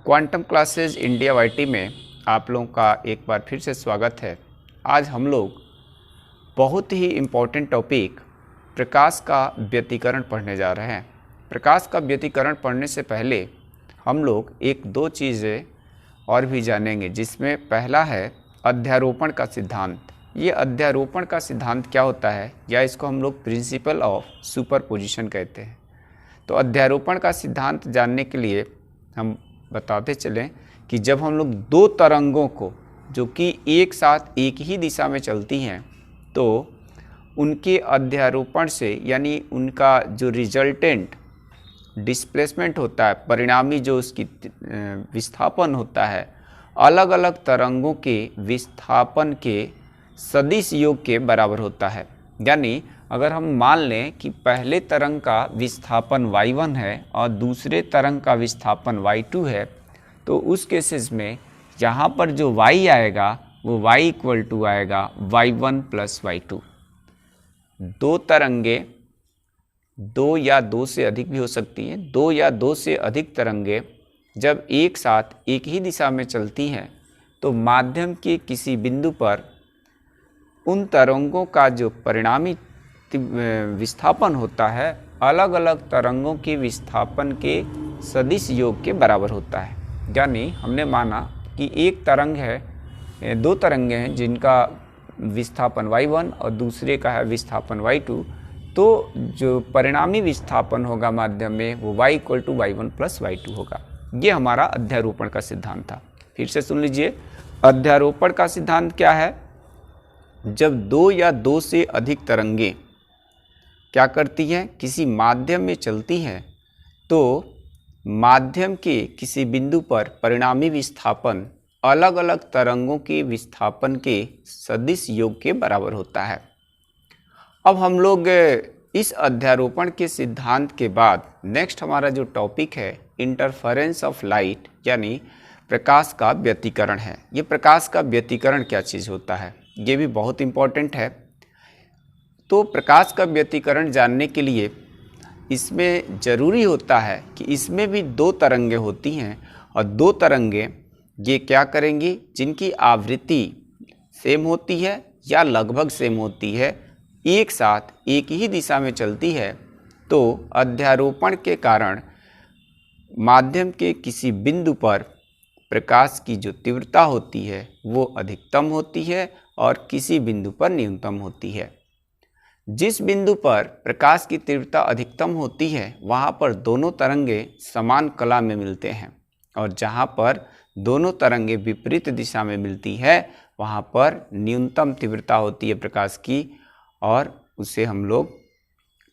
Quantum classes India YT में आप लोगों का एक बार फिर से स्वागत है। आज हम लोग बहुत ही इम्पोर्टेंट टॉपिक प्रकाश का व्यतिकरण पढ़ने जा रहे हैं। प्रकाश का व्यतिकरण पढ़ने से पहले हम लोग एक दो चीज़ें और भी जानेंगे, जिसमें पहला है अध्यारोपण का सिद्धांत। ये अध्यारोपण का सिद्धांत क्या होता है, या इसको हम लोग प्रिंसिपल ऑफ सुपरपोजिशन कहते हैं। तो अध्यारोपण का सिद्धांत जानने के लिए हम बताते चलें कि जब हम लोग दो तरंगों को जो कि एक साथ एक ही दिशा में चलती हैं, तो उनके अध्यारोपण से यानी उनका जो रिजल्टेंट डिस्प्लेसमेंट होता है, परिणामी जो उसकी विस्थापन होता है, अलग अलग तरंगों के विस्थापन के सदिश योग के बराबर होता है। यानी अगर हम मान लें कि पहले तरंग का विस्थापन y1 है और दूसरे तरंग का विस्थापन y2 है, तो उस केसेस में यहाँ पर जो y आएगा वो y इक्वल टू आएगा y1 प्लस y2। दो तरंगे, दो या दो से अधिक भी हो सकती हैं, दो या दो से अधिक तरंगे जब एक साथ एक ही दिशा में चलती हैं, तो माध्यम के किसी बिंदु पर उन तरंगों का जो परिणामी विस्थापन होता है अलग अलग तरंगों के विस्थापन के सदिश योग के बराबर होता है। यानी हमने माना कि एक तरंग है, दो तरंगे हैं जिनका विस्थापन y1 और दूसरे का है विस्थापन y2, तो जो परिणामी विस्थापन होगा माध्यम में वो y equal to y1 plus y2 होगा। ये हमारा अध्यारोपण का सिद्धांत था। फिर से सुन लीजिए, अध्यारोपण का सिद्धांत क्या है? जब दो या दो से अधिक तरंगे क्या करती हैं, किसी माध्यम में चलती हैं, तो माध्यम के किसी बिंदु पर परिणामी विस्थापन अलग अलग तरंगों के विस्थापन के सदिश योग के बराबर होता है। अब हम लोग इस अध्यारोपण के सिद्धांत के बाद नेक्स्ट हमारा जो टॉपिक है इंटरफेरेंस ऑफ लाइट, यानी प्रकाश का व्यतिकरण है। ये प्रकाश का व्यतिकरण क्या चीज़ होता है, ये भी बहुत इम्पोर्टेंट है। तो प्रकाश का व्यतिकरण जानने के लिए इसमें ज़रूरी होता है कि इसमें भी दो तरंगे होती हैं, और दो तरंगे ये क्या करेंगी, जिनकी आवृत्ति सेम होती है या लगभग सेम होती है, एक साथ एक ही दिशा में चलती है, तो अध्यारोपण के कारण माध्यम के किसी बिंदु पर प्रकाश की जो तीव्रता होती है वो अधिकतम होती है और किसी बिंदु पर न्यूनतम होती है। जिस बिंदु पर प्रकाश की तीव्रता अधिकतम होती है वहाँ पर दोनों तरंगे समान कला में मिलते हैं, और जहाँ पर दोनों तरंगे विपरीत दिशा में मिलती है वहाँ पर न्यूनतम तीव्रता होती है प्रकाश की, और उसे हम लोग,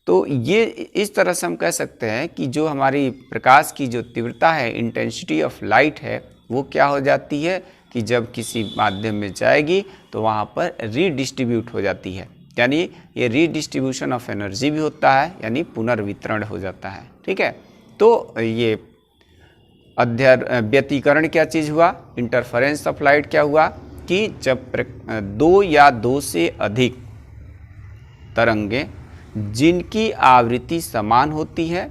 तो ये इस तरह से हम कह सकते हैं कि जो हमारी प्रकाश की जो तीव्रता है, इंटेंसिटी ऑफ लाइट है, वो क्या हो जाती है कि जब किसी माध्यम में जाएगी तो वहाँ पर रीडिस्ट्रीब्यूट हो जाती है। यानी ये रीडिस्ट्रीब्यूशन ऑफ एनर्जी भी होता है, यानी पुनर्वितरण हो जाता है। ठीक है, तो ये व्यतिकरण क्या चीज़ हुआ, इंटरफेरेंस ऑफ लाइट क्या हुआ कि जब दो या दो से अधिक तरंगे जिनकी आवृत्ति समान होती है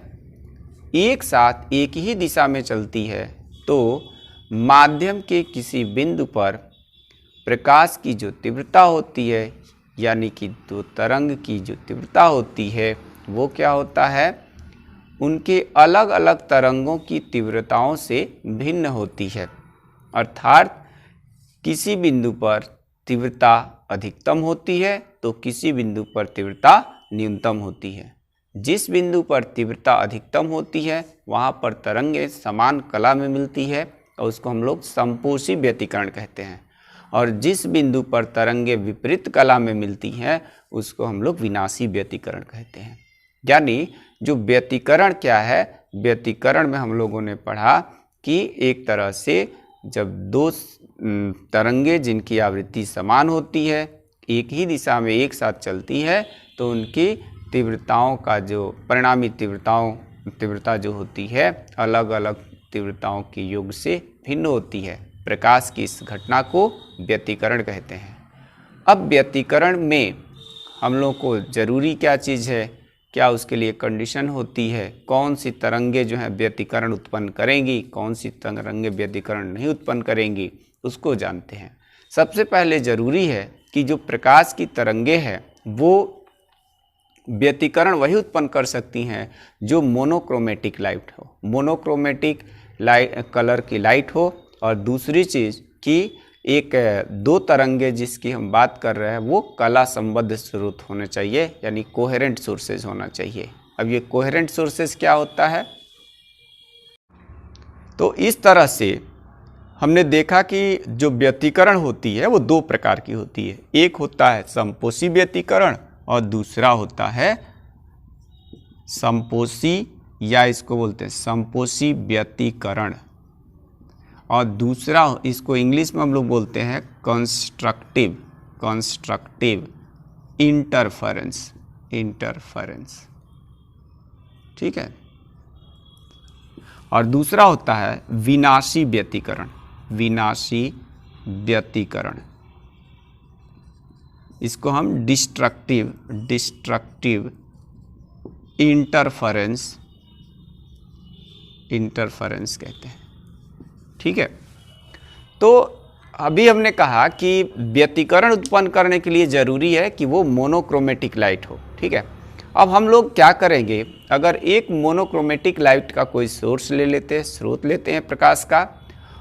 एक साथ एक ही दिशा में चलती है, तो माध्यम के किसी बिंदु पर प्रकाश की जो तीव्रता होती है, यानी कि दो तरंग की जो तीव्रता होती है, वो क्या होता है, उनके अलग अलग तरंगों की तीव्रताओं से भिन्न होती है। अर्थात किसी बिंदु पर तीव्रता अधिकतम होती है तो किसी बिंदु पर तीव्रता न्यूनतम होती है। जिस बिंदु पर तीव्रता अधिकतम होती है वहाँ पर तरंगें समान कला में मिलती है और उसको हम लोग समपोषी व्यतिकरण कहते हैं, और जिस बिंदु पर तरंगें विपरीत कला में मिलती हैं उसको हम लोग विनाशी व्यतिकरण कहते हैं। यानी जो व्यतिकरण क्या है, व्यतिकरण में हम लोगों ने पढ़ा कि एक तरह से जब दो तरंगे जिनकी आवृत्ति समान होती है एक ही दिशा में एक साथ चलती है, तो उनकी तीव्रताओं का जो परिणामी तीव्रता जो होती है अलग अलग तीव्रताओं के योग से भिन्न होती है। प्रकाश की इस घटना को व्यतिकरण कहते हैं। अब व्यतिकरण में हम लोग को ज़रूरी क्या चीज़ है क्या उसके लिए कंडीशन होती है, कौन सी तरंगे जो है व्यतिकरण उत्पन्न करेंगी, कौन सी तरंगे व्यतिकरण नहीं उत्पन्न करेंगी, उसको जानते हैं। सबसे पहले ज़रूरी है कि जो प्रकाश की तरंगे हैं वो व्यतिकरण वही उत्पन्न कर सकती हैं जो मोनोक्रोमेटिक लाइट हो, मोनोक्रोमेटिक लाइट कलर की लाइट हो। और दूसरी चीज़ कि एक दो तरंगे जिसकी हम बात कर रहे हैं वो कला संबद्ध स्रोत होने चाहिए, यानी कोहेरेंट सोर्सेज होना चाहिए। अब ये कोहेरेंट सोर्सेज क्या होता है? तो इस तरह से हमने देखा कि जो व्यतिकरण होती है वो दो प्रकार की होती है। एक होता है समपोषी व्यतिकरण और दूसरा होता है समपोषी, या इसको बोलते हैं समपोषी व्यतिकरण, और दूसरा इसको इंग्लिश में हम लोग बोलते हैं कंस्ट्रक्टिव इंटरफेरेंस। ठीक है। और दूसरा होता है विनाशी व्यतिकरण, इसको हम डिस्ट्रक्टिव इंटरफेरेंस कहते हैं। ठीक है। तो अभी हमने कहा कि व्यतिकरण उत्पन्न करने के लिए ज़रूरी है कि वो मोनोक्रोमेटिक लाइट हो। ठीक है। अब हम लोग क्या करेंगे, अगर एक मोनोक्रोमेटिक लाइट का कोई सोर्स स्रोत लेते हैं प्रकाश का,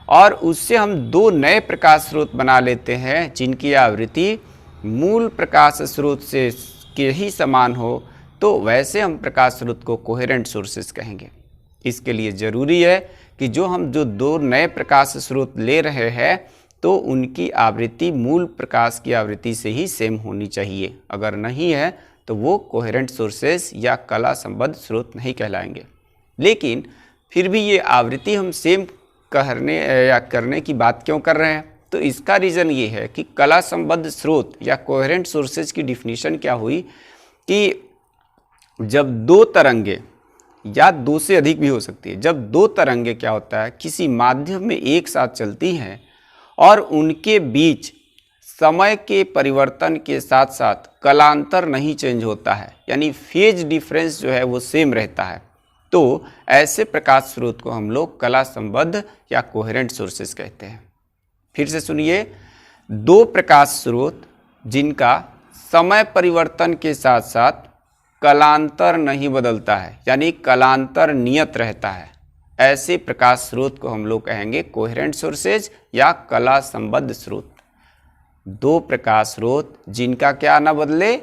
और उससे हम दो नए प्रकाश स्रोत बना लेते हैं जिनकी आवृत्ति मूल प्रकाश स्रोत से के ही समान हो, तो वैसे हम प्रकाश स्रोत को कोहेरेंट सोर्सेस कहेंगे। इसके लिए ज़रूरी है कि जो दो नए प्रकाश स्रोत ले रहे हैं तो उनकी आवृत्ति मूल प्रकाश की आवृत्ति से ही सेम होनी चाहिए। अगर नहीं है तो वो कोहेरेंट सोर्सेस या कला संबद्ध स्रोत नहीं कहलाएंगे। लेकिन फिर भी ये आवृत्ति हम सेम करने की बात क्यों कर रहे हैं? तो इसका रीज़न ये है कि कला संबद्ध स्रोत या कोहेरेंट सोर्सेज की डिफिनीशन क्या हुई कि जब दो तरंगे, या दो से अधिक भी हो सकती है, जब दो तरंगे क्या होता है किसी माध्यम में एक साथ चलती हैं और उनके बीच समय के परिवर्तन के साथ साथ कलांतर नहीं चेंज होता है, यानी फेज डिफरेंस जो है वो सेम रहता है, तो ऐसे प्रकाश स्रोत को हम लोग कला संबद्ध या कोहेरेंट सोर्सेस कहते हैं। फिर से सुनिए, दो प्रकाश स्रोत जिनका समय परिवर्तन के साथ साथ कलांतर नहीं बदलता है, यानी कलांतर नियत रहता है, ऐसे प्रकाश स्रोत को हम लोग कहेंगे कोहेरेंट सोर्सेज या कला संबद्ध स्रोत। दो प्रकाश स्रोत जिनका क्या ना बदले,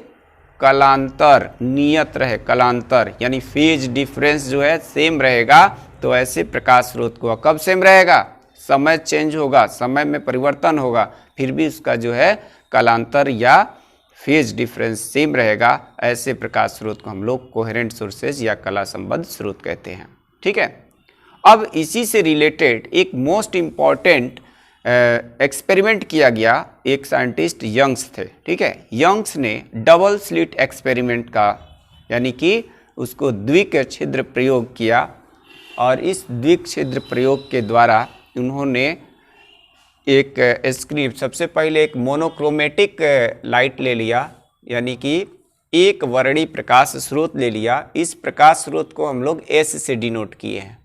कलांतर नियत रहे, कलांतर यानी फेज डिफरेंस जो है सेम रहेगा, तो ऐसे प्रकाश स्रोत को कब सेम रहेगा? समय चेंज होगा, समय में परिवर्तन होगा, फिर भी उसका जो है कलांतर या फेज डिफरेंस सेम रहेगा, ऐसे प्रकाश स्रोत को हम लोग कोहेरेंट सोर्सेज या कला संबद्ध स्रोत कहते हैं। ठीक है। अब इसी से रिलेटेड एक मोस्ट इम्पॉर्टेंट एक्सपेरिमेंट किया गया, एक साइंटिस्ट यंग्स थे। ठीक है। यंग्स ने डबल स्लिट एक्सपेरिमेंट का, यानी कि उसको द्विक छिद्र प्रयोग किया, और इस द्विक छिद्र प्रयोग के द्वारा उन्होंने एक स्क्रीन, सबसे पहले एक मोनोक्रोमेटिक लाइट ले लिया, यानी कि एक वर्णी प्रकाश स्रोत ले लिया। इस प्रकाश स्रोत को हम लोग एस से डिनोट किए हैं।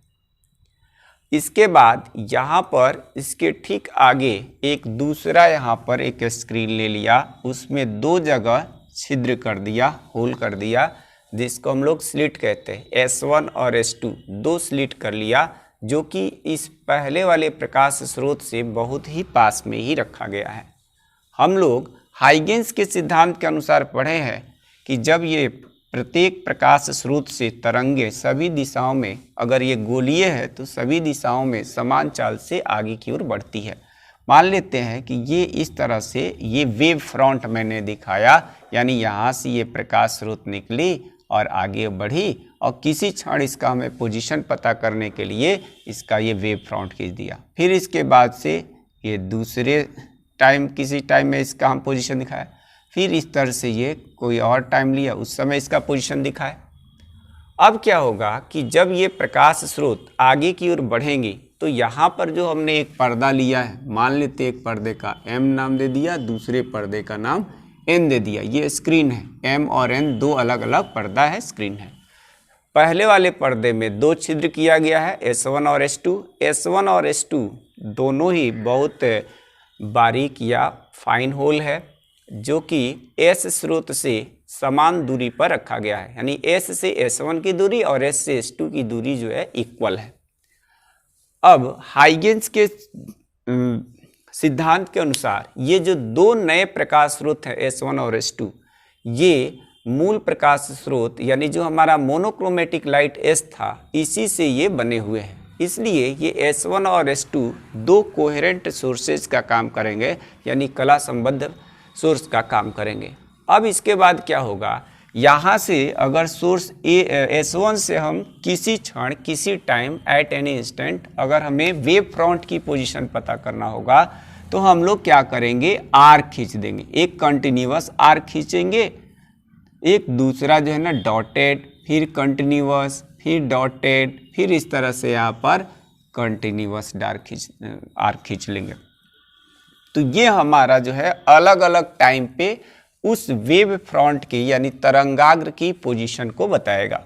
इसके बाद यहाँ पर इसके ठीक आगे एक दूसरा यहाँ पर एक स्क्रीन ले लिया, उसमें दो जगह छिद्र कर दिया, होल कर दिया, जिसको हम लोग स्लिट कहते हैं। S1 और S2 दो स्लिट कर लिया, जो कि इस पहले वाले प्रकाश स्रोत से बहुत ही पास में ही रखा गया है। हम लोग हाइगेंस के सिद्धांत के अनुसार पढ़े हैं कि जब ये प्रत्येक प्रकाश स्रोत से तरंगे सभी दिशाओं में, अगर ये गोलीय है तो सभी दिशाओं में समान चाल से आगे की ओर बढ़ती है। मान लेते हैं कि ये इस तरह से ये वेव फ्रंट मैंने दिखाया, यानी यहाँ से ये प्रकाश स्रोत निकली और आगे बढ़ी, और किसी क्षण इसका हमें पोजीशन पता करने के लिए इसका ये वेव फ्रंट खींच दिया। फिर इसके बाद से ये दूसरे टाइम, किसी टाइम में इसका हम पोजीशन दिखाया, फिर इस तरह से ये कोई और टाइम लिया, उस समय इसका पोजीशन दिखाए। अब क्या होगा कि जब ये प्रकाश स्रोत आगे की ओर बढ़ेंगी तो यहाँ पर जो हमने एक पर्दा लिया है, मान लेते एक पर्दे का M नाम दे दिया, दूसरे पर्दे का नाम एन दे दिया, ये स्क्रीन है, एम और एन दो अलग अलग पर्दा है, स्क्रीन है। पहले वाले पर्दे में दो छिद्र किया गया है, S1 और S2। S1 और S2 दोनों ही बहुत बारीक या फाइन होल है, जो कि S स्रोत से समान दूरी पर रखा गया है, यानी S से S1 की दूरी और S से S2 की दूरी जो है इक्वल है। अब हाइगेंस के सिद्धांत के अनुसार ये जो दो नए प्रकाश स्रोत हैं S1 और S2, ये मूल प्रकाश स्रोत यानी जो हमारा मोनोक्रोमेटिक लाइट S था, इसी से ये बने हुए हैं। इसलिए ये S1 और S2 दो कोहेरेंट सोर्सेज का काम करेंगे, यानी कला संबद्ध सोर्स का काम करेंगे। अब इसके बाद क्या होगा, यहाँ से अगर सोर्स S1 से हम किसी क्षण किसी टाइम एट एनी इंस्टेंट अगर हमें वेव फ्रंट की पोजीशन पता करना होगा, तो हम लोग क्या करेंगे, आर्क खींच देंगे, एक कंटिन्यूअस आर्क खींचेंगे, एक दूसरा जो है ना डॉटेड, फिर कंटिन्यूअस, फिर डॉटेड, फिर इस तरह से यहाँ पर कंटिन्यूअस आर्क खींच लेंगे। तो ये हमारा जो है अलग अलग टाइम पे उस वेव फ्रंट की यानी तरंगाग्र की पोजीशन को बताएगा।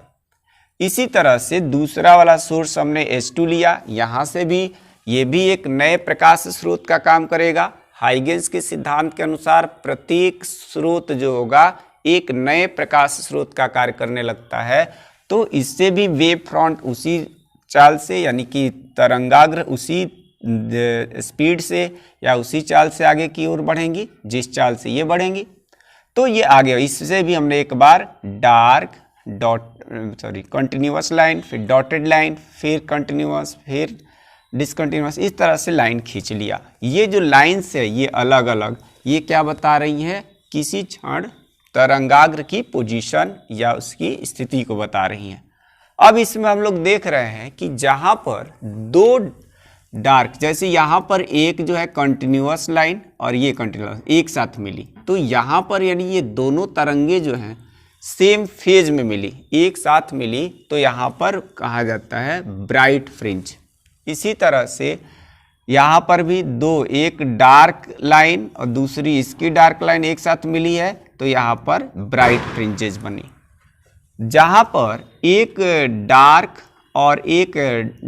इसी तरह से दूसरा वाला सोर्स हमने S2 लिया, यहाँ से भी ये भी एक नए प्रकाश स्रोत का काम करेगा। हाइगेंस के सिद्धांत के अनुसार प्रत्येक स्रोत जो होगा एक नए प्रकाश स्रोत का कार्य करने लगता है, तो इससे भी वेव फ्रंट उसी चाल से यानी कि तरंगाग्र उसी स्पीड से या उसी चाल से आगे की ओर बढ़ेंगी जिस चाल से ये बढ़ेंगी। तो ये आगे इससे भी हमने एक बार कंटिन्यूअस लाइन, फिर डॉटेड लाइन, फिर कंटिन्यूअस, फिर डिसकंटिन्यूअस, इस तरह से लाइन खींच लिया। ये जो लाइन्स है ये अलग अलग ये क्या बता रही हैं, किसी क्षण तरंगाग्र की पोजीशन या उसकी स्थिति को बता रही हैं। अब इसमें हम लोग देख रहे हैं कि जहाँ पर दो डार्क, जैसे यहाँ पर एक जो है कंटिन्यूअस लाइन और ये कंटिन्यूअस एक साथ मिली, तो यहाँ पर यानी ये दोनों तरंगे जो हैं सेम फेज में मिली, एक साथ मिली, तो यहाँ पर कहा जाता है ब्राइट फ्रिंज। इसी तरह से यहाँ पर भी दो, एक डार्क लाइन और दूसरी इसकी डार्क लाइन एक साथ मिली है, तो यहाँ पर ब्राइट फ्रिंजेस बनी। जहाँ पर एक डार्क और एक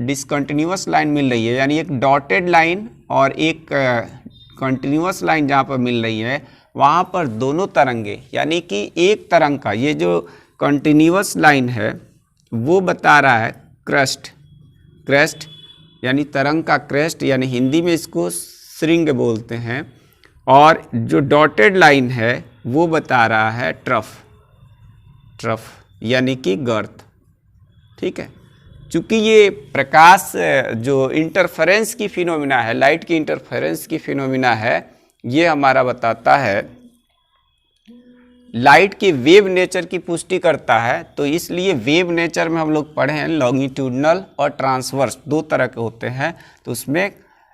डिसकंटिन्यूअस लाइन मिल रही है, यानी एक डॉटेड लाइन और एक कंटिन्यूअस लाइन जहाँ पर मिल रही है, वहाँ पर दोनों तरंगे यानी कि एक तरंग का, ये जो कंटिन्यूअस लाइन है वो बता रहा है क्रेस्ट यानी तरंग का क्रेस्ट, यानी हिंदी में इसको श्रृंग बोलते हैं, और जो डॉटेड लाइन है वो बता रहा है ट्रफ यानी कि गर्त। ठीक है, चूँकि ये प्रकाश जो इंटरफेरेंस की फिनोमिना है, लाइट की इंटरफेरेंस की फिनोमिना है, ये हमारा बताता है लाइट के वेव नेचर की पुष्टि करता है। तो इसलिए वेव नेचर में हम लोग पढ़े हैं लॉन्गिट्यूडनल और ट्रांसवर्स दो तरह के होते हैं। तो उसमें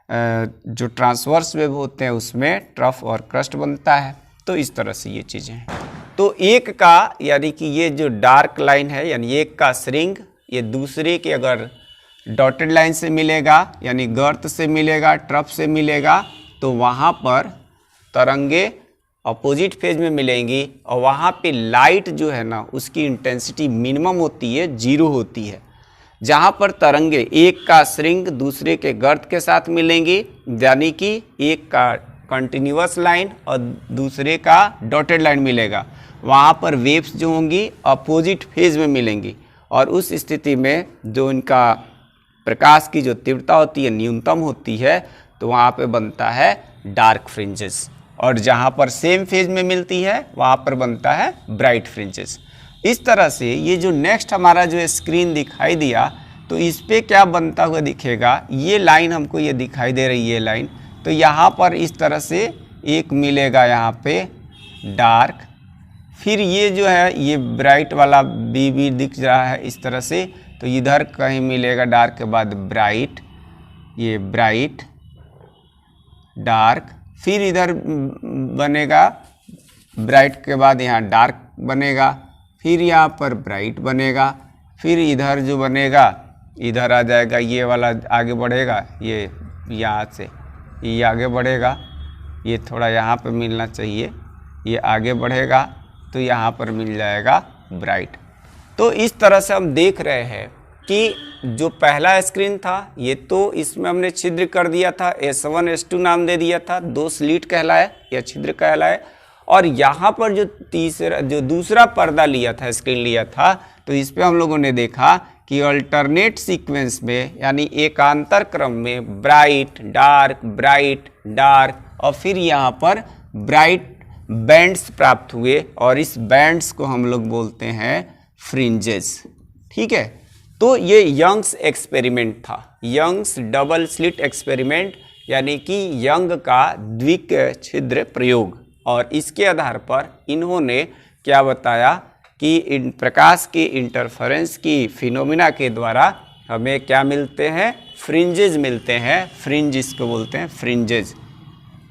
जो ट्रांसवर्स वेव होते हैं उसमें ट्रफ और क्रस्ट बनता है। तो इस तरह से ये चीज़ें हैं। तो एक का यानी कि ये जो डार्क लाइन है यानी एक का श्रृंग, ये दूसरे के अगर डॉटेड लाइन से मिलेगा यानी गर्त से मिलेगा, ट्रफ से मिलेगा, तो वहाँ पर तरंगे अपोजिट फेज में मिलेंगी और वहाँ पे लाइट जो है ना उसकी इंटेंसिटी मिनिमम होती है, 0 होती है। जहाँ पर तरंगे एक का श्रृंग दूसरे के गर्त के साथ मिलेंगी, यानी कि एक का कंटिन्यूअस लाइन और दूसरे का डॉटेड लाइन मिलेगा, वहाँ पर वेव्स जो होंगी अपोजिट फेज में मिलेंगी, और उस स्थिति में जो इनका प्रकाश की जो तीव्रता होती है न्यूनतम होती है, तो वहाँ पे बनता है डार्क फ्रिंजेस, और जहाँ पर सेम फेज में मिलती है वहाँ पर बनता है ब्राइट फ्रिंजेस। इस तरह से ये जो नेक्स्ट हमारा जो स्क्रीन दिखाई दिया, तो इस पे क्या बनता हुआ दिखेगा, ये लाइन हमको ये दिखाई दे रही है लाइन, तो यहाँ पर इस तरह से एक मिलेगा यहाँ पे डार्क, फिर ये जो है ये ब्राइट वाला बी दिख रहा है इस तरह से, तो इधर कहीं मिलेगा डार्क के बाद ब्राइट, ये ब्राइट डार्क, फिर इधर बनेगा ब्राइट के बाद यहाँ डार्क बनेगा, फिर यहाँ पर ब्राइट बनेगा, फिर इधर जो बनेगा इधर आ जाएगा, ये वाला आगे बढ़ेगा, ये यहाँ से ये आगे बढ़ेगा, ये थोड़ा यहाँ पे मिलना चाहिए, ये आगे बढ़ेगा तो यहाँ पर मिल जाएगा ब्राइट। तो इस तरह से हम देख रहे हैं कि जो पहला स्क्रीन था ये तो इसमें हमने छिद्र कर दिया था, S1 S2 नाम दे दिया था, 2 स्लिट कहलाए या छिद्र कहलाए। और यहाँ पर जो दूसरा पर्दा लिया था, स्क्रीन लिया था, तो इस पे हम लोगों ने देखा कि अल्टरनेट सीक्वेंस में यानी एकांतर क्रम में ब्राइट डार्क और फिर यहाँ पर ब्राइट बैंड्स प्राप्त हुए और इस बैंड्स को हम लोग बोलते हैं फ्रिंजेस। ठीक है, तो ये यंग्स एक्सपेरिमेंट था, यंग्स डबल स्लिट एक्सपेरिमेंट, यानी कि यंग का द्विक छिद्र प्रयोग। और इसके आधार पर इन्होंने क्या बताया कि इन प्रकाश के इंटरफेरेंस की फिनोमिना के द्वारा हमें क्या मिलते हैं, फ्रिंजेज मिलते हैं। फ्रिंज इसको बोलते हैं फ्रिंजेज।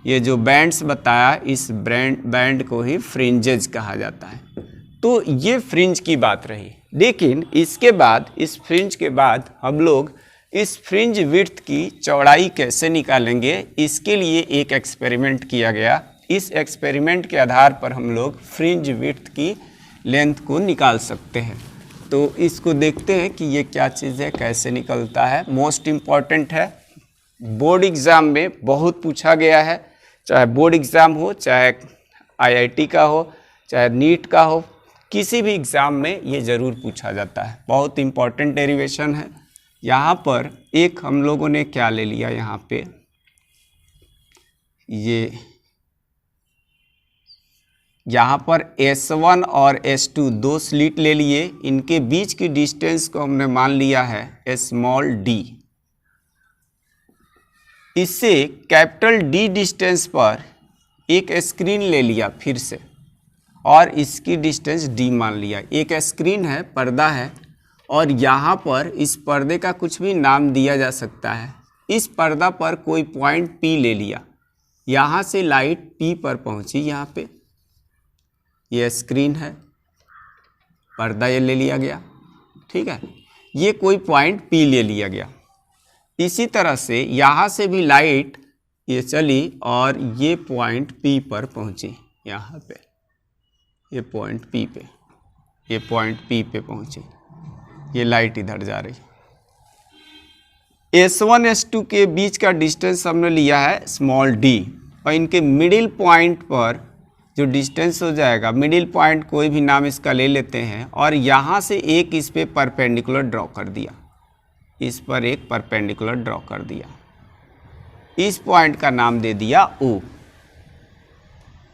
ये जो बैंड्स बताया इस बैंड को ही फ्रिंजेज कहा जाता है। तो ये फ्रिंज की बात रही। लेकिन इसके बाद, इस फ्रिंज के बाद हम लोग इस फ्रिंज विड्थ की चौड़ाई कैसे निकालेंगे, इसके लिए एक एक्सपेरिमेंट किया गया। इस एक्सपेरिमेंट के आधार पर हम लोग फ्रिंज विड्थ की लेंथ को निकाल सकते हैं। तो इसको देखते हैं कि ये क्या चीज़ है, कैसे निकलता है। मोस्ट इम्पॉर्टेंट है, बोर्ड एग्ज़ाम में बहुत पूछा गया है, चाहे बोर्ड एग्ज़ाम हो, चाहे IIT का हो, चाहे नीट का हो, किसी भी एग्ज़ाम में ये ज़रूर पूछा जाता है। बहुत इम्पॉर्टेंट डेरिवेशन है। यहाँ पर एक हम लोगों ने क्या ले लिया, यहाँ पे यहाँ पर S1 और S2 2 स्लिट ले लिए। इनके बीच की डिस्टेंस को हमने मान लिया है स्मॉल d। इससे कैपिटल D डिस्टेंस पर एक स्क्रीन ले लिया फिर से और इसकी डिस्टेंस d मान लिया। एक स्क्रीन है, पर्दा है, और यहाँ पर इस पर्दे का कुछ भी नाम दिया जा सकता है। इस पर्दा पर कोई पॉइंट P ले लिया, यहाँ से लाइट P पर पहुँची, यहाँ पे ये स्क्रीन है, पर्दा ये ले लिया गया। ठीक है, ये कोई पॉइंट P ले लिया गया। इसी तरह से यहाँ से भी लाइट ये चली और ये पॉइंट P पर पहुँची, यहाँ पे ये पॉइंट P पे, ये पॉइंट P पे पहुँची, ये लाइट इधर जा रही। S1 S2 के बीच का डिस्टेंस हमने लिया है स्मॉल d और इनके मिडिल पॉइंट पर जो डिस्टेंस हो जाएगा, मिडिल पॉइंट कोई भी नाम इसका ले लेते हैं और यहाँ से एक इस पे परपेंडिकुलर ड्रॉ कर दिया, इस पर एक परपेंडिकुलर ड्रॉ कर दिया। इस पॉइंट का नाम दे दिया O।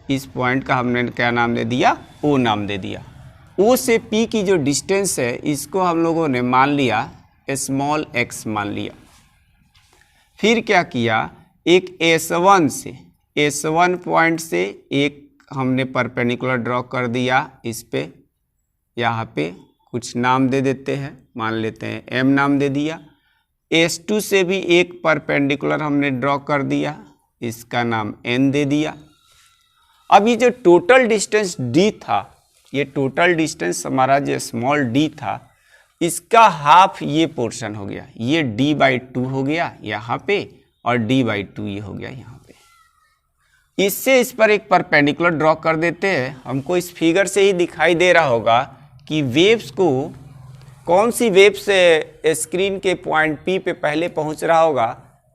इस पॉइंट का हमने क्या नाम दे दिया, O नाम दे दिया। O से P की जो डिस्टेंस है इसको हम लोगों ने मान लिया स्मॉल x मान लिया। फिर क्या किया, एक S1 पॉइंट से एक हमने परपेंडिकुलर ड्रॉ कर दिया इस पे, यहाँ पे कुछ नाम दे देते हैं, मान लेते हैं M नाम दे दिया। S2 से भी एक परपेंडिकुलर हमने ड्रॉ कर दिया, इसका नाम N दे दिया। अब ये जो टोटल डिस्टेंस D था, ये टोटल डिस्टेंस हमारा जो स्मॉल d था, इसका हाफ ये पोर्शन हो गया, ये d/2 हो गया यहाँ पे और d/2 ये हो गया यहाँ पे। इससे इस पर एक परपेंडिकुलर ड्रॉ कर देते हैं। हमको इस फिगर से ही दिखाई दे रहा होगा कि वेव्स को, कौन सी वेव से स्क्रीन के पॉइंट P पे पहले पहुंच रहा होगा।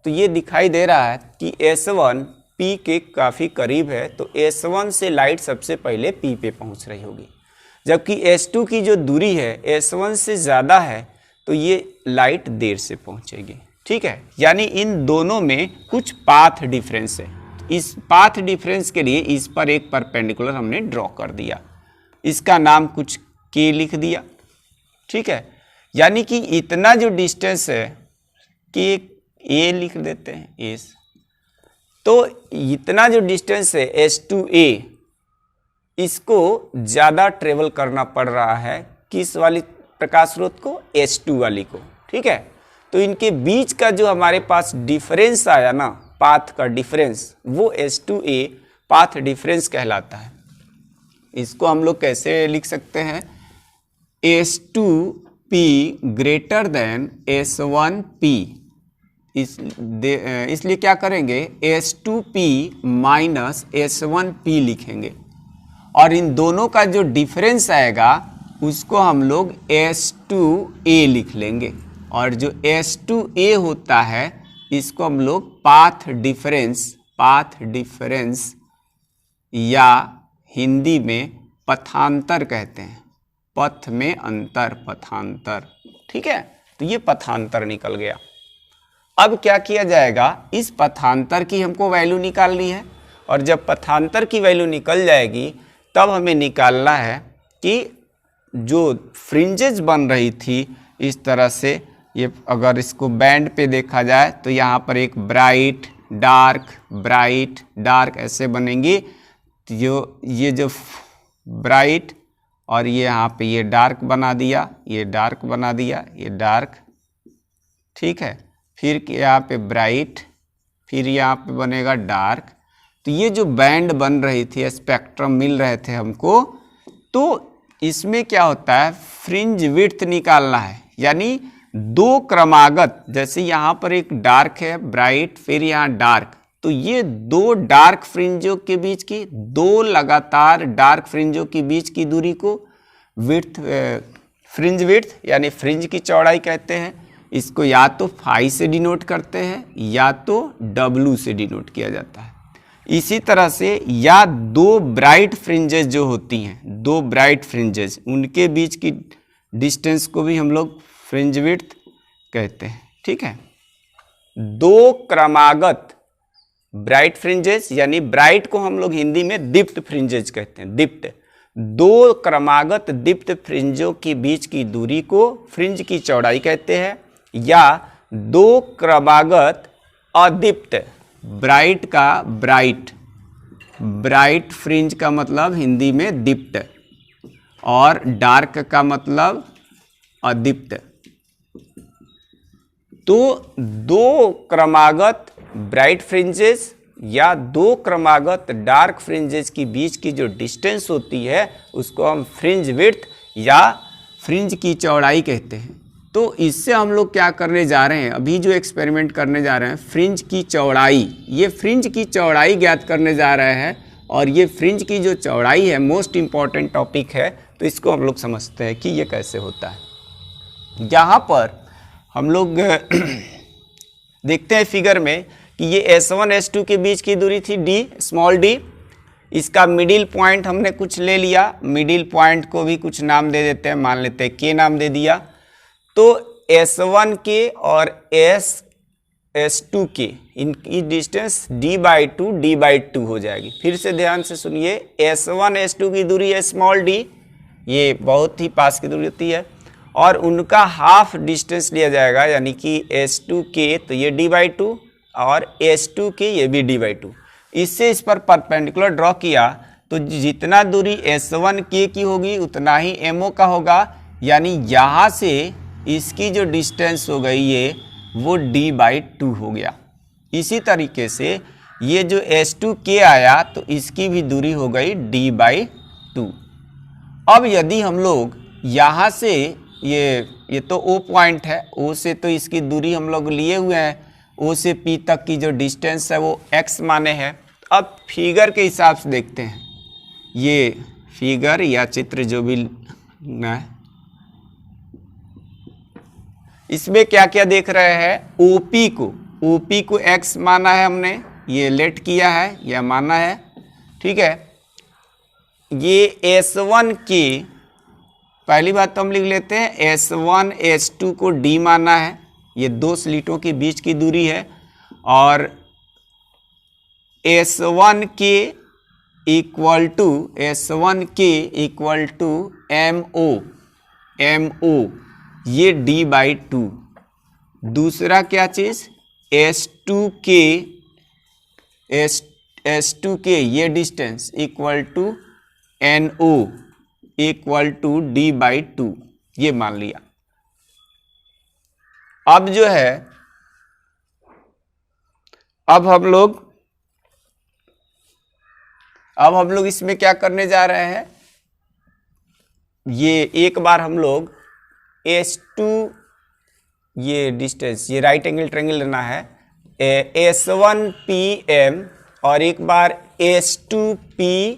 तो ये दिखाई दे रहा है कि S1 P के काफ़ी करीब है, तो S1 से लाइट सबसे पहले P पे पहुंच रही होगी, जबकि S2 की जो दूरी है S1 से ज़्यादा है, तो ये लाइट देर से पहुंचेगी। ठीक है, यानी इन दोनों में कुछ पाथ डिफरेंस है। इस पाथ डिफरेंस के लिए इस पर एक परपेंडिकुलर हमने ड्रॉ कर दिया, इसका नाम कुछ K लिख दिया। ठीक है, यानी कि इतना जो डिस्टेंस है कि A लिख देते हैं S। तो इतना जो डिस्टेंस है S2A, इसको ज़्यादा ट्रेवल करना पड़ रहा है किस वाली प्रकाश स्रोत को, S2 वाली को। ठीक है, तो इनके बीच का जो हमारे पास डिफरेंस आया ना, पाथ का डिफरेंस, वो S2A पाथ डिफरेंस कहलाता है। इसको हम लोग कैसे लिख सकते हैं, S2P ग्रेटर देन S1P। इसलिए क्या करेंगे, S2P माइनस S1P लिखेंगे। और इन दोनों का जो डिफरेंस आएगा उसको हम लोग S2A लिख लेंगे। और जो S2A होता है इसको हम लोग पाथ डिफरेंस या हिंदी में पथांतर कहते हैं। पथ में अंतर, पथांतर। ठीक है, तो ये पथांतर निकल गया। अब क्या किया जाएगा, इस पथांतर की हमको वैल्यू निकालनी है और जब पथांतर की वैल्यू निकल जाएगी तब हमें निकालना है कि जो फ्रिंजेस बन रही थी इस तरह से, ये अगर इसको बैंड पे देखा जाए तो यहाँ पर एक ब्राइट डार्क ऐसे बनेंगी। जो ये जो ब्राइट और ये यहाँ पे ये डार्क बना दिया, ये डार्क बना दिया, ये डार्क। ठीक है, फिर यहाँ पे ब्राइट, फिर यहाँ पे बनेगा डार्क। तो ये जो बैंड बन रही थी, स्पेक्ट्रम मिल रहे थे हमको, तो इसमें क्या होता है, फ्रिंज विड्थ निकालना है। यानी दो क्रमागत, जैसे यहाँ पर एक डार्क है ब्राइट, फिर यहाँ डार्क, तो ये दो डार्क फ्रिंजों के बीच की, दो लगातार डार्क फ्रिंजों के बीच की दूरी को विड्थ, फ्रिंज विड्थ यानी फ्रिंज की चौड़ाई कहते हैं। इसको या तो फाई से डिनोट करते हैं या तो W से डिनोट किया जाता है। इसी तरह से या दो ब्राइट फ्रिंजेस जो होती हैं, दो ब्राइट फ्रिंजेस, उनके बीच की डिस्टेंस को भी हम लोग फ्रिंज विड्थ कहते हैं। ठीक है, दो क्रमागत ब्राइट फ्रिंजेस, यानी ब्राइट को हम लोग हिंदी में दीप्त फ्रिंजेस कहते हैं, दीप्त। दो क्रमागत दीप्त फ्रिंजों के बीच की दूरी को फ्रिंज की चौड़ाई कहते हैं। या दो क्रमागत अदीप्त, ब्राइट का ब्राइट फ्रिंज का मतलब हिंदी में दीप्त और डार्क का मतलब अदीप्त। तो दो क्रमागत ब्राइट फ्रिंजेस या दो क्रमागत डार्क फ्रिंजेस की बीच की जो डिस्टेंस होती है उसको हम फ्रिंज विड्थ या फ्रिंज की चौड़ाई कहते हैं। तो इससे हम लोग क्या करने जा रहे हैं, अभी जो एक्सपेरिमेंट करने जा रहे हैं, फ्रिंज की चौड़ाई, ये फ्रिंज की चौड़ाई ज्ञात करने जा रहे हैं। और ये फ्रिंज की जो चौड़ाई है मोस्ट इम्पॉर्टेंट टॉपिक है, तो इसको हम लोग समझते हैं कि ये कैसे होता है। यहाँ पर हम लोग देखते हैं फिगर में कि ये S1 S2 के बीच की दूरी थी d, स्मॉल d। इसका मिडिल पॉइंट हमने कुछ ले लिया, मिडिल पॉइंट को भी कुछ नाम दे देते हैं, मान लेते हैं k नाम दे दिया। तो S1 के और S2 के इनकी डिस्टेंस d/2 हो जाएगी। फिर से ध्यान से सुनिए, S1 S2 की दूरी है स्मॉल d, ये बहुत ही पास की दूरी होती है, और उनका हाफ डिस्टेंस लिया जाएगा, यानी कि S2K, तो ये d/2 और S2 के ये भी d/2। इससे इस पर परपेंडिकुलर ड्रॉ किया तो जितना दूरी S1K की होगी उतना ही MO का होगा, यानी यहाँ से इसकी जो डिस्टेंस हो गई ये वो d/2 हो गया। इसी तरीके से ये जो S2K आया तो इसकी भी दूरी हो गई d/2। अब यदि हम लोग यहाँ से ये तो O पॉइंट है, O से तो इसकी दूरी हम लोग लिए हुए हैं, O से P तक की जो डिस्टेंस है वो x माने है। अब फिगर के हिसाब से देखते हैं, ये फिगर या चित्र जो भी ना है, इसमें क्या क्या देख रहे हैं, OP को x माना है हमने, ये लेट किया है, यह माना है। ठीक है, ये S1K, पहली बात तो हम लिख लेते हैं, S1 S2 को d माना है, ये दो स्लिटों के बीच की दूरी है। और S1K इक्वल टू MO, ये d/2। दूसरा क्या चीज़, S2K ये distance equal to NO equal to d/2, ये मान लिया। अब जो है, अब हम लोग इसमें क्या करने जा रहे हैं, ये एक बार हम लोग S2, ये डिस्टेंस, ये राइट एंगल ट्रायंगल लेना है, S1PM, और एक बार S2PM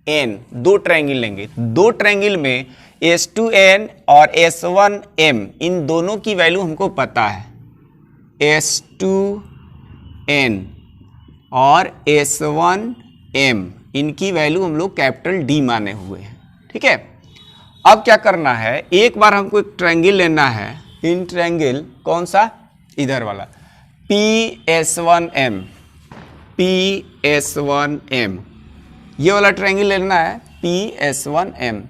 एन, दो ट्रायंगल लेंगे, दो ट्रायंगल में S2n और S1m इन दोनों की वैल्यू हमको पता है, S2n और S1m इनकी वैल्यू हम लोग कैपिटल D माने हुए हैं। ठीक है, अब क्या करना है, एक बार हमको एक ट्रायंगल लेना है, इन ट्रायंगल कौन सा, इधर वाला PS1m, PS1m ये वाला ट्रायंगल लेना है PS1m।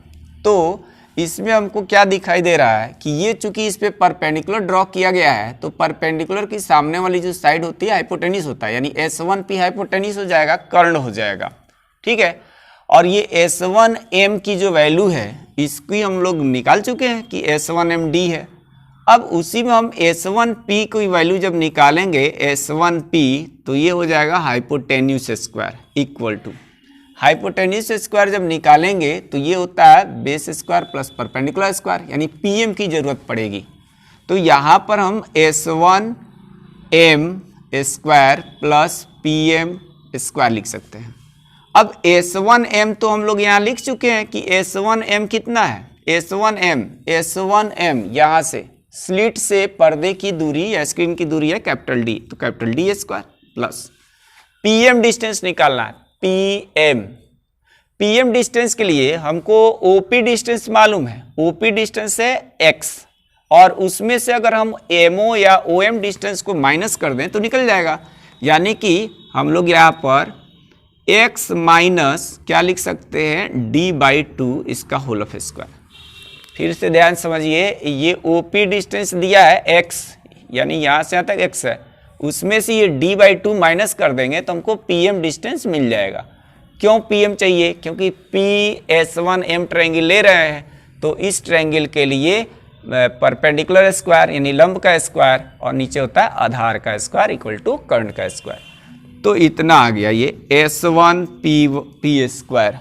तो इसमें हमको क्या दिखाई दे रहा है कि ये चूंकि इस पे परपेंडिकुलर ड्रॉ किया गया है, तो परपेंडिकुलर की सामने वाली जो साइड होती है हाइपोटेन्यूस होता है, यानी S1p हाइपोटेन्यूस हो जाएगा, कर्ण हो जाएगा। ठीक है, और ये S1m की जो वैल्यू है इसकी हम लोग निकाल चुके हैं कि S1m D है। अब उसी में हम S1p की वैल्यू जब निकालेंगे S1p, तो ये हो जाएगा hypotenuse square equal to, hypotenuse square जब निकालेंगे तो ये होता है base square plus perpendicular square, यानी पीएम की जरूरत पड़ेगी। तो यहाँ पर हम S1m square plus PM square लिख सकते हैं। अब S1m तो हम लोग यहाँ लिख चुके हैं कि S1m कितना है, S1m यहाँ से स्लिट से पर्दे की दूरी या स्क्रीन की दूरी है कैपिटल D, तो capital D square plus PM distance निकालना है, पीएम डिस्टेंस के लिए हमको ओपी डिस्टेंस मालूम है, ओपी डिस्टेंस है x, और उसमें से अगर हम एमओ या ओएम डिस्टेंस को माइनस कर दें तो निकल जाएगा, यानी कि हम लोग यहाँ पर x माइनस क्या लिख सकते हैं d/2 इसका होल ऑफ स्क्वायर। फिर से ध्यान समझिए, ये ओपी डिस्टेंस दिया है x, यानी यहाँ से यहाँ तक x है, उसमें से ये d/2 माइनस कर देंगे तो हमको पीएम डिस्टेंस मिल जाएगा। क्यों पीएम चाहिए, क्योंकि PS1m ट्रायंगल ले रहे हैं, तो इस ट्रायंगल के लिए परपेंडिकुलर स्क्वायर यानी लंब का स्क्वायर और नीचे होता है आधार का स्क्वायर इक्वल टू कर्ण का स्क्वायर। तो इतना आ गया ये S1p स्क्वायर।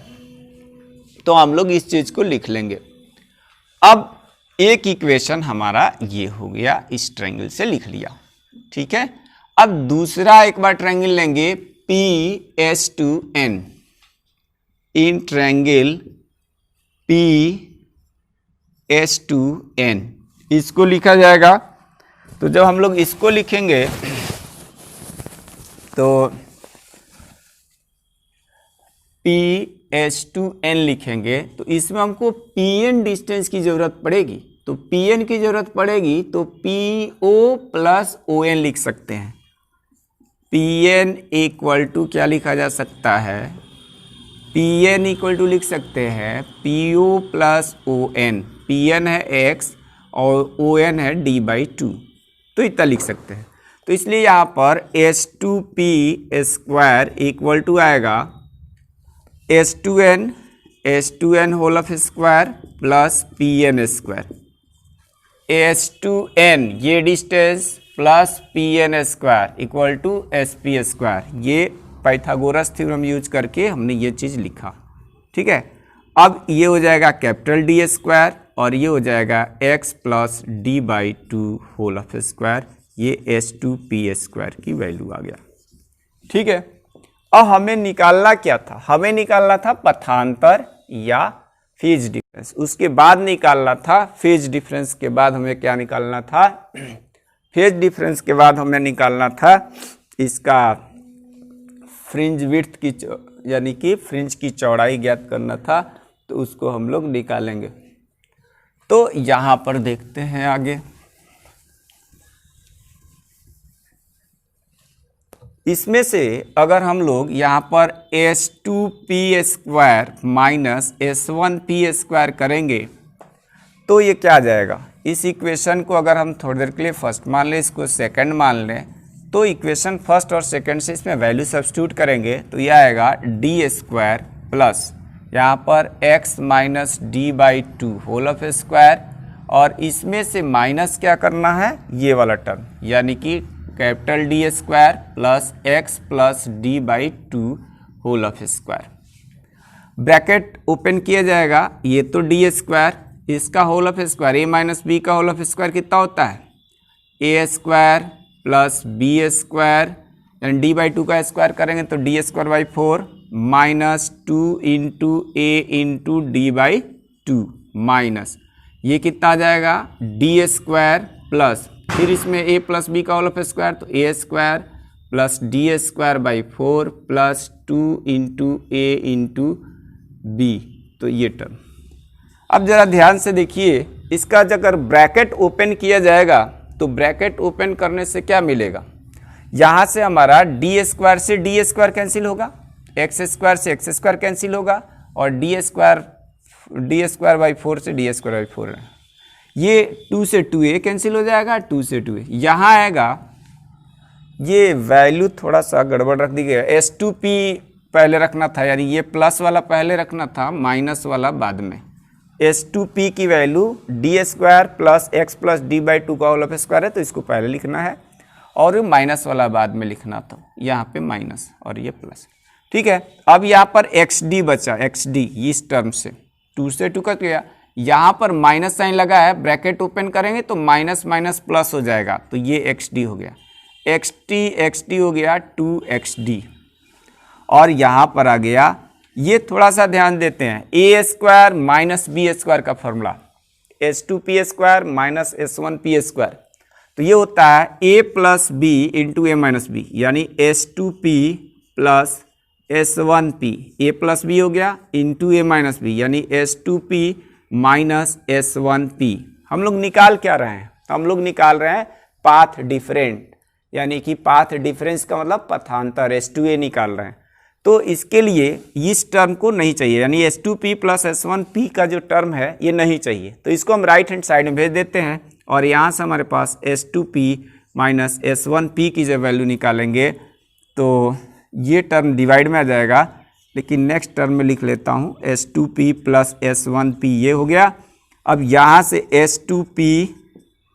तो हम लोग इस चीज को लिख लेंगे। अब एक इक्वेशन हमारा ये हो गया, इस ट्रायंगल से लिख लिया। ठीक है, अब दूसरा एक बार ट्रायंगल लेंगे PS2n, इन ट्रायंगल PS2n इसको लिखा जाएगा। तो जब हम लोग इसको लिखेंगे तो PS2n लिखेंगे तो इसमें हमको pn डिस्टेंस की जरूरत पड़ेगी, तो pn की जरूरत पड़ेगी तो PO प्लस ON लिख सकते हैं। pn इक्वल टू क्या लिखा जा सकता है, pn इक्वल टू लिख सकते हैं PO प्लस ON, pn है x और ON है d/2, तो इतना लिख सकते हैं। तो इसलिए यहाँ पर S2p स्क्वायर इक्वल टू आएगा S2n whole of square plus pn square, S2n ये distance plus pn square equal to sp square. ये पाइथागोरस थ्योरम यूज करके हमने ये चीज़ लिखा। ठीक है, अब ये हो जाएगा कैपिटल D स्क्वायर और ये हो जाएगा x plus d/2 whole of square, ये S2p स्क्वायर की वैल्यू आ गया। ठीक है, अब हमें निकालना क्या था, हमें निकालना था पथांतर या फेज डिफरेंस। उसके बाद निकालना था फेज डिफरेंस के बाद हमें क्या निकालना था, फेज डिफरेंस के बाद हमें निकालना था इसका फ्रिंज विड्थ की, यानी कि फ्रिंज की चौड़ाई ज्ञात करना था, तो उसको हम लोग निकालेंगे। तो यहाँ पर देखते हैं आगे, इसमें से अगर हम लोग यहाँ पर S2p square minus S1p square करेंगे तो ये क्या आ जाएगा, इस इक्वेशन को अगर हम थोड़ी देर के लिए फर्स्ट मान लें, इसको सेकंड मान लें, तो इक्वेशन फर्स्ट और सेकंड से इसमें वैल्यू सब्स्टिट्यूट करेंगे तो ये आएगा d स्क्वायर प्लस यहाँ पर x minus d/2 whole of square, और इसमें से माइनस क्या करना है, ये वाला टर्म, यानी कि capital D square plus x plus d/2 whole of square. Bracket open किया जाएगा, ये तो d स्क्वायर, इसका whole of square a minus b का होल ऑफ स्क्वायर कितना होता है, a square plus b square, यानी d/2 का स्क्वायर करेंगे तो d² by 4 minus 2 into A into d by 2 minus ये कितना आ जाएगा डी स्क्वायर प्लस फिर इसमें a प्लस बी का होल ऑफ स्क्वायर तो A square plus D square by 4 plus 2 into A into B. तो ये टर्म अब ज़रा ध्यान से देखिए, इसका अगर ब्रैकेट ओपन किया जाएगा तो ब्रैकेट ओपन करने से क्या मिलेगा, यहाँ से हमारा डी स्क्वायर से डी स्क्वायर कैंसिल होगा, एक्स स्क्वायर से एक्स स्क्वायर कैंसिल होगा और डी स्क्वायर बाई 4 से डी स्क्वायर बाई 4 ये 2 से 2a कैंसिल हो जाएगा, 2 से 2a यहाँ आएगा। ये वैल्यू थोड़ा सा गड़बड़ रख दी गई है, S2P पहले रखना था, यानी ये प्लस वाला पहले रखना था, माइनस वाला बाद में। S2P की value D square plus x plus D by 2 का होल ऑफ स्क्वायर है तो इसको पहले लिखना है और माइनस वाला बाद में लिखना था, यहाँ पे माइनस और ये प्लस। ठीक है, अब यहाँ पर XD बचा, XD इस टर्म से 2 से 2 कट गया, यहाँ पर माइनस साइन लगा है, ब्रैकेट ओपन करेंगे तो माइनस माइनस प्लस हो जाएगा तो ये XD हो गया, XD हो गया 2XD और यहाँ पर आ गया। ये थोड़ा सा ध्यान देते हैं, a square minus b square का formula S2P square minus S1P square, तो ये होता है a plus b into a minus b, यानी S2P plus S1P, a plus B हो गया इंटू ए माइनस बी, यानी S2P माइनस S1P। हम लोग निकाल क्या रहे हैं, हम लोग निकाल रहे हैं पाथ डिफरेंट, यानी कि पाथ डिफरेंस का मतलब पथांतर S2a निकाल रहे हैं। तो इसके लिए इस टर्म को नहीं चाहिए, यानी S2P प्लस S1P का जो टर्म है ये नहीं चाहिए, तो इसको हम राइट हैंड साइड में भेज देते हैं और यहाँ से हमारे पास S2P माइनस S1P की जब वैल्यू निकालेंगे तो ये टर्म डिवाइड में आ जाएगा, लेकिन नेक्स्ट टर्म में लिख लेता हूँ S2P प्लस S1P ये हो गया। अब यहाँ से S2P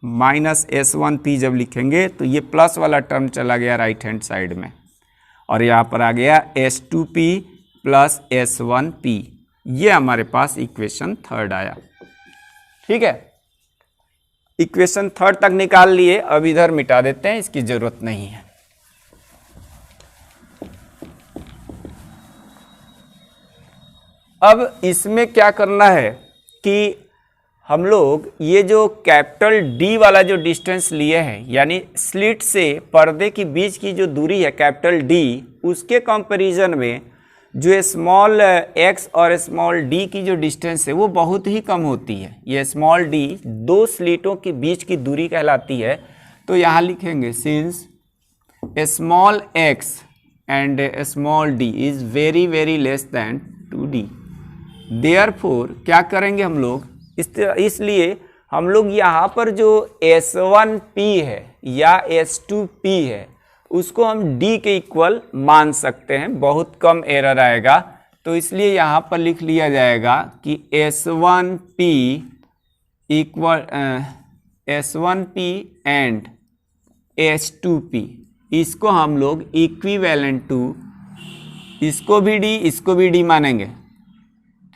माइनस S1P जब लिखेंगे तो ये प्लस वाला टर्म चला गया राइट हैंड साइड में और यहाँ पर आ गया S2P प्लस S1P, ये हमारे पास इक्वेशन थर्ड आया। ठीक है, इक्वेशन थर्ड तक निकाल लिए, अब इधर मिटा देते हैं, इसकी जरूरत नहीं है। अब इसमें क्या करना है कि हम लोग ये जो कैपिटल D वाला जो डिस्टेंस लिए हैं, यानी स्लिट से पर्दे के बीच की जो दूरी है कैपिटल D, उसके कंपैरिजन में जो स्मॉल x और स्मॉल d की जो डिस्टेंस है वो बहुत ही कम होती है। ये स्मॉल d दो स्लिटों के बीच की दूरी कहलाती है। तो यहाँ लिखेंगे since small x and small d is very very less than 2d, therefore क्या करेंगे हम लोग, इसलिए हम लोग यहाँ पर जो S1P है या S2P है उसको हम D के इक्वल मान सकते हैं, बहुत कम एरर आएगा। तो इसलिए यहाँ पर लिख लिया जाएगा कि S1P equal S1P and S2P, इसको हम लोग इक्विवेलेंट टू, इसको भी D मानेंगे।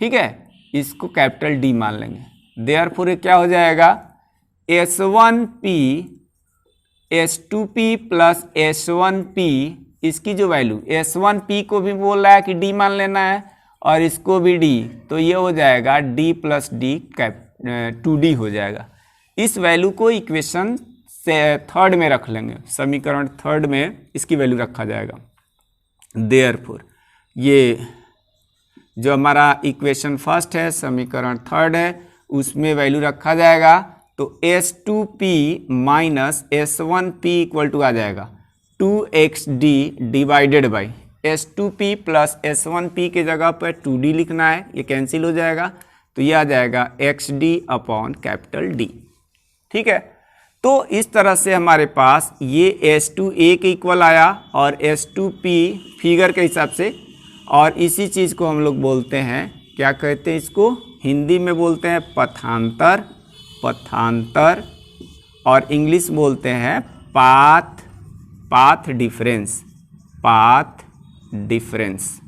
ठीक है, इसको कैपिटल D मान लेंगे। देयरफॉर क्या हो जाएगा S1P S2P प्लस S1P, इसकी जो वैल्यू S1P को भी बोल रहा है कि D मान लेना है और इसको भी D, तो ये हो जाएगा D प्लस D 2D हो जाएगा। इस वैल्यू को इक्वेशन से थर्ड में रख लेंगे, समीकरण थर्ड में इसकी वैल्यू रखा जाएगा। देयरफॉर ये जो हमारा इक्वेशन फर्स्ट है, समीकरण थर्ड है, उसमें वैल्यू रखा जाएगा तो S2P minus S1P equal to आ जाएगा 2XD divided by S2P plus S1P के जगह पर 2D लिखना है, ये कैंसिल हो जाएगा तो ये आ जाएगा XD अपॉन कैपिटल D। ठीक है, तो इस तरह से हमारे पास ये S2A के इक्वल आया और S2P फिगर के हिसाब से, और इसी चीज़ को हम लोग बोलते हैं, क्या कहते हैं इसको, हिंदी में बोलते हैं पथांतर, और इंग्लिश बोलते हैं पाथ डिफरेंस।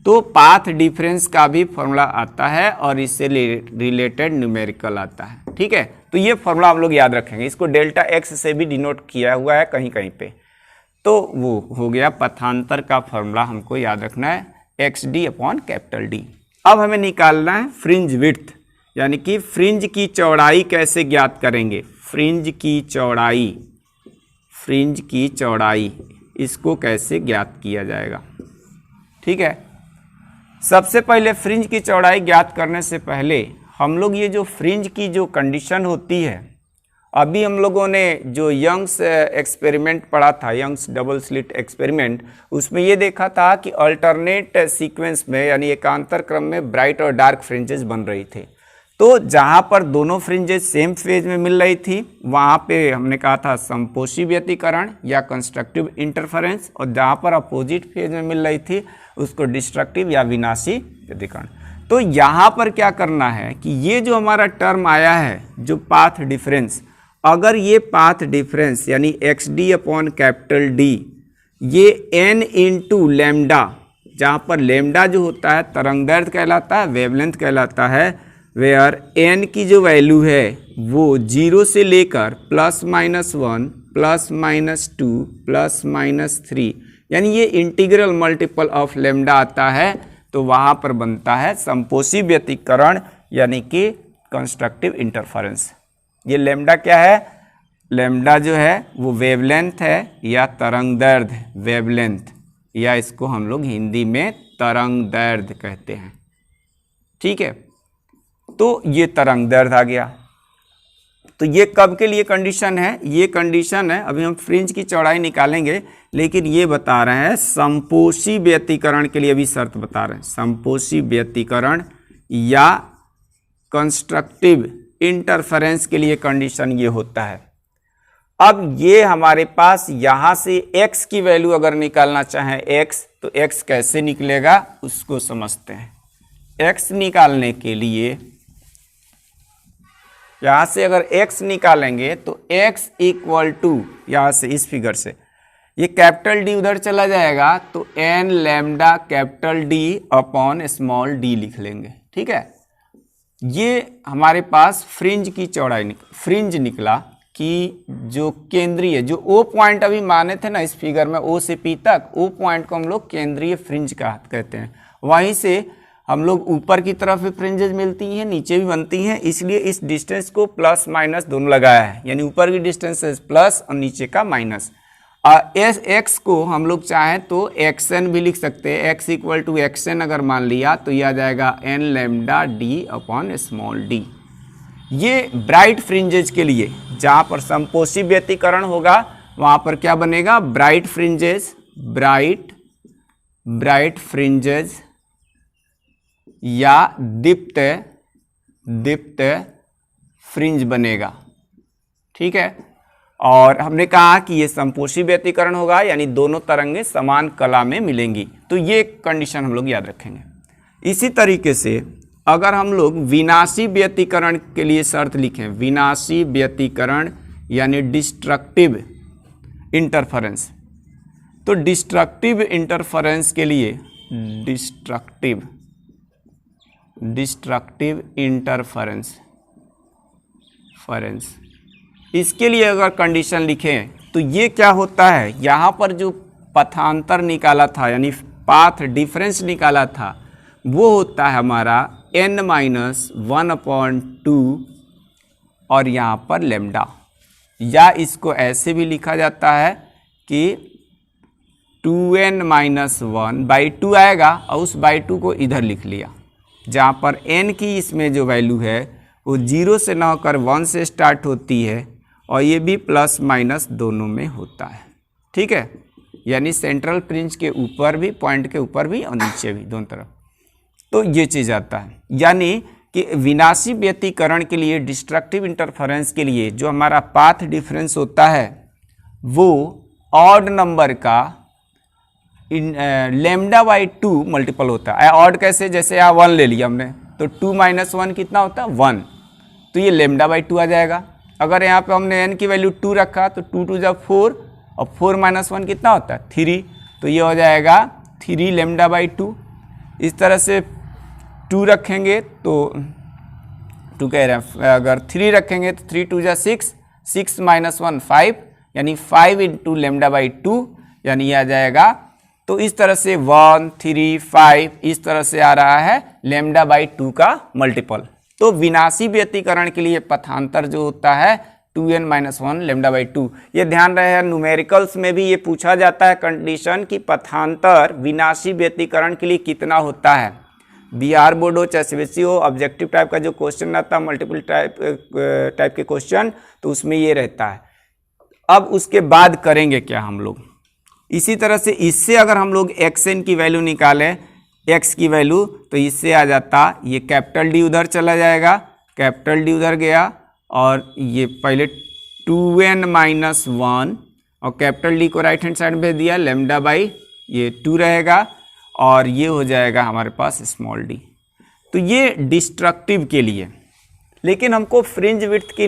तो पाथ डिफरेंस का भी फॉर्मूला आता है और इससे रिलेटेड न्यूमेरिकल आता है। ठीक है, तो ये फॉर्मूला हम लोग याद रखेंगे, इसको डेल्टा x से भी डिनोट किया हुआ है कहीं कहीं पे, तो वो हो गया पथांतर का फॉर्मूला हमको याद रखना है। X D upon capital D. अब हमें निकालना है फ्रिंज विड्थ, यानी कि फ्रिंज की चौड़ाई कैसे ज्ञात करेंगे। फ्रिंज की चौड़ाई इसको कैसे ज्ञात किया जाएगा। ठीक है, सबसे पहले फ्रिंज की चौड़ाई ज्ञात करने से पहले हम लोग ये जो फ्रिंज की जो कंडीशन होती है, अभी हम लोगों ने जो यंग्स एक्सपेरिमेंट पढ़ा था, यंग्स डबल स्लिट एक्सपेरिमेंट, उसमें ये देखा था कि अल्टरनेट सीक्वेंस में यानी एकांतर क्रम में ब्राइट और डार्क फ्रिंजेस बन रही थी। तो जहाँ पर दोनों फ्रिंजेस सेम फेज में मिल रही थी वहाँ पे हमने कहा था समपोषी व्यतिकरण या कंस्ट्रक्टिव इंटरफेरेंस, और जहाँ पर अपोजिट फेज में मिल रही थी उसको डिस्ट्रक्टिव या विनाशी व्यतिकरण। तो यहाँ पर क्या करना है कि ये जो हमारा टर्म आया है जो पाथ डिफरेंस, अगर ये पाथ डिफरेंस यानी x D upon capital D ये n इंटू लेमडा, जहाँ पर लेमडा जो होता है तरंगदैर्घ्य कहलाता है, वेवलेंथ कहलाता है, वेयर n की जो वैल्यू है वो 0 से लेकर +-1 +-2 +-3 यानी ये इंटीग्रल मल्टीपल ऑफ लेमडा आता है, तो वहाँ पर बनता है समपोषी व्यतिकरण यानी कि कंस्ट्रक्टिव इंटरफेरेंस। ये लेमडा क्या है, लेमडा जो है वो वेवलेंथ है या तरंगदैर्घ्य वेवलेंथ, या इसको हम लोग हिंदी में तरंगदैर्घ्य कहते हैं। ठीक है, तो ये तरंगदैर्घ्य आ गया। तो ये कब के लिए कंडीशन है, ये कंडीशन है, अभी हम फ्रिंज की चौड़ाई निकालेंगे, लेकिन ये बता रहे हैं समपोषी व्यतिकरण के लिए भी शर्त बता रहे हैं। समपोषी व्यतिकरण या कंस्ट्रक्टिव इंटरफेरेंस के लिए कंडीशन ये होता है। अब ये हमारे पास यहाँ से x की वैल्यू अगर निकालना चाहें x, तो x कैसे निकलेगा उसको समझते हैं। x निकालने के लिए यहाँ से अगर x निकालेंगे तो x इक्वल टू, यहाँ से इस फिगर से ये कैपिटल D उधर चला जाएगा तो n lambda capital D upon small d लिख लेंगे। ठीक है, ये हमारे पास फ्रिंज की चौड़ाई फ्रिंज निकला कि जो केंद्रीय जो O पॉइंट अभी माने थे ना इस फिगर में, O से P तक, O पॉइंट को हम लोग केंद्रीय फ्रिंज कहते हैं। वहीं से हम लोग ऊपर की तरफ भी फ्रिंजेस मिलती हैं, नीचे भी बनती हैं, इसलिए इस डिस्टेंस को प्लस माइनस दोनों लगाया है, यानी ऊपर की डिस्टेंस प्लस और नीचे का माइनस। एक्स को हम लोग चाहें तो एक्सएन भी लिख सकते हैं। एक्स इक्वल टू एक्सएन अगर मान लिया तो यह आ जाएगा n lambda d upon small d. ये ब्राइट फ्रिंजेज के लिए जहाँ पर समपोषी व्यतिकरण होगा वहाँ पर क्या बनेगा, ब्राइट फ्रिंजेज, ब्राइट फ्रिंजेज या दीप्त फ्रिंज बनेगा। ठीक है, और हमने कहा कि ये समपोषी व्यतिकरण होगा यानी दोनों तरंगें समान कला में मिलेंगी, तो ये कंडीशन हम लोग याद रखेंगे। इसी तरीके से अगर हम लोग विनाशी व्यतिकरण के लिए शर्त लिखें, विनाशी व्यतिकरण यानी डिस्ट्रक्टिव इंटरफेरेंस, तो डिस्ट्रक्टिव इंटरफेरेंस के लिए डिस्ट्रक्टिव इंटरफेरेंस इसके लिए अगर कंडीशन लिखें तो ये क्या होता है, यहाँ पर जो पथांतर निकाला था यानी पाथ डिफरेंस निकाला था वो होता है हमारा n-1/2 और यहाँ पर लेमडा, या इसको ऐसे भी लिखा जाता है कि 2n-1/2 आएगा और उस बाई 2 को इधर लिख लिया, जहाँ पर n की इसमें जो वैल्यू है वो 0 से न होकर 1 से स्टार्ट होती है और ये भी प्लस माइनस दोनों में होता है। ठीक है, यानी सेंट्रल फ्रिंज के ऊपर भी, पॉइंट के ऊपर भी और नीचे भी, दोनों तरफ। तो ये चीज़ आता है, यानी कि विनाशी व्यतिकरण के लिए, डिस्ट्रक्टिव इंटरफेरेंस के लिए जो हमारा पाथ डिफरेंस होता है वो ऑड नंबर का लेमडा बाई 2 मल्टीपल होता है। ऑड कैसे, जैसे यहाँ 1 ले लिया हमने तो 2 - 1 कितना होता है 1, तो ये लेमडा बाई 2 आ जाएगा। अगर यहाँ पे हमने n की वैल्यू 2 रखा तो 2 × 2 = 4 और 4 - 1 कितना होता है 3, तो ये हो जाएगा 3 लेमडा बाई 2। इस तरह से 2 रखेंगे तो 2 कह रहे हैं, अगर 3 रखेंगे तो 3 × 2 = 6, 6 - 1 5, यानी 5 × लेमडा बाई 2, यानी ये आ जाएगा तो इस तरह से 1, 3, 5 इस तरह से आ रहा है λ/2 का मल्टीपल। तो विनाशी व्यतिकरण के लिए पथांतर जो होता है 2n-1 λ/2। ये ध्यान रहे, न्यूमेरिकल्स में भी ये पूछा जाता है कंडीशन कि पथांतर विनाशी व्यतिकरण के लिए कितना होता है। बिहार बोर्ड हो चाहे सीबीएसई हो, ऑब्जेक्टिव टाइप का जो क्वेश्चन रहता है, मल्टीपल टाइप के क्वेश्चन, तो उसमें ये रहता है। अब उसके बाद करेंगे क्या हम लोग, इसी तरह से इससे अगर हम लोग xn की वैल्यू निकालें, x की वैल्यू, तो इससे आ जाता ये कैपिटल D उधर चला जाएगा, कैपिटल D उधर गया और ये पहले 2n-1 और कैपिटल D को राइट हैंड साइड भेज दिया, λ/2 रहेगा और ये हो जाएगा हमारे पास स्मॉल d। तो ये डिस्ट्रक्टिव के लिए। लेकिन हमको फ्रिंज विड्थ की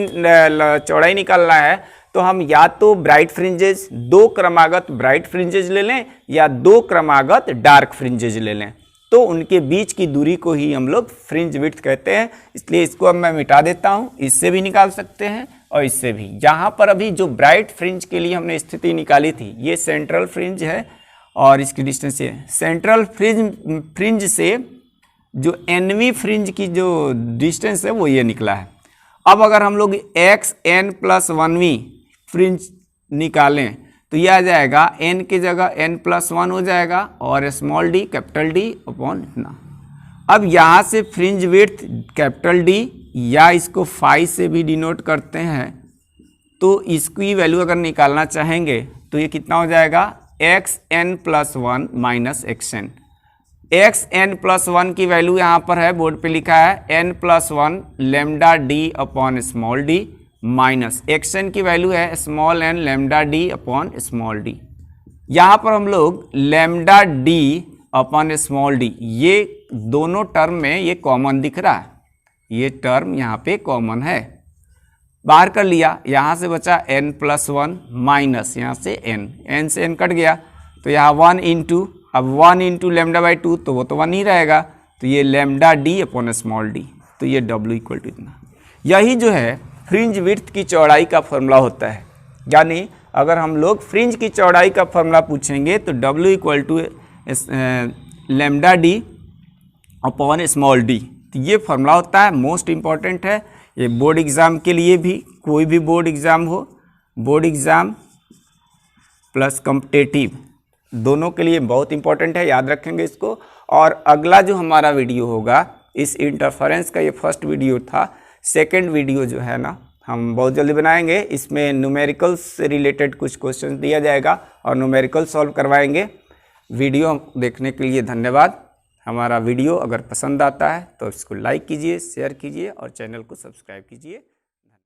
चौड़ाई निकालना है, तो हम या तो ब्राइट फ्रिंजेज, 2 क्रमागत ब्राइट फ्रिंजेज ले लें या 2 क्रमागत डार्क फ्रिंजेज ले लें। तो उनके बीच की दूरी को ही हम लोग फ्रिंज विड्थ कहते हैं। इसलिए इसको अब मैं मिटा देता हूँ, इससे भी निकाल सकते हैं और इससे भी। यहाँ पर अभी जो ब्राइट फ्रिंज के लिए हमने स्थिति निकाली थी, ये सेंट्रल फ्रिंज है और इसकी डिस्टेंस ये सेंट्रल फ्रिंज से जो एनवी फ्रिंज की जो डिस्टेंस है वो ये निकला है। अब अगर हम लोग xn+1वीं फ्रिंज निकालें तो यह आ जाएगा n की जगह n+1 हो जाएगा और small d capital D upon इतना। अब यहाँ से फ्रिंज विड्थ कैपिटल D या इसको फाई से भी डिनोट करते हैं, तो इसकी वैल्यू अगर निकालना चाहेंगे तो ये कितना हो जाएगा xn+1 माइनस xn। xn+1 की वैल्यू यहाँ पर है, बोर्ड पे लिखा है n+1 λD upon small d minus xn की वैल्यू है small n λD upon small d। यहाँ पर हम लोग λD अपॉन स्मॉल d, ये दोनों टर्म में ये कॉमन दिख रहा है, ये टर्म यहाँ पे कॉमन है, बाहर कर लिया। यहाँ से बचा n+1 माइनस यहाँ से n से n कट गया, तो यहाँ 1 इंटू, अब 1 इंटू λ/2 तो वो तो 1 ही रहेगा, तो ये λD अपॉन स्मॉल d, तो ये W इक्वल टू इतना। यही जो है फ्रिंज विड्थ की चौड़ाई का फॉर्मूला होता है। यानी अगर हम लोग फ्रिंज की चौड़ाई का फॉर्मूला पूछेंगे तो W equal to λD upon small d, तो ये फॉर्मूला होता है, मोस्ट इम्पॉर्टेंट है। ये बोर्ड एग्ज़ाम के लिए भी, कोई भी बोर्ड एग्ज़ाम हो, बोर्ड एग्ज़ाम प्लस कॉम्पिटिटिव दोनों के लिए बहुत इंपॉर्टेंट है, याद रखेंगे इसको। और अगला जो हमारा वीडियो होगा, इस इंटरफेरेंस का ये फर्स्ट वीडियो था, सेकंड वीडियो जो है ना हम बहुत जल्दी बनाएंगे। इसमें न्यूमेरिकल्स से रिलेटेड कुछ क्वेश्चन दिया जाएगा और न्यूमेरिकल सॉल्व करवाएंगे। वीडियो देखने के लिए धन्यवाद। हमारा वीडियो अगर पसंद आता है तो इसको लाइक कीजिए, शेयर कीजिए और चैनल को सब्सक्राइब कीजिए।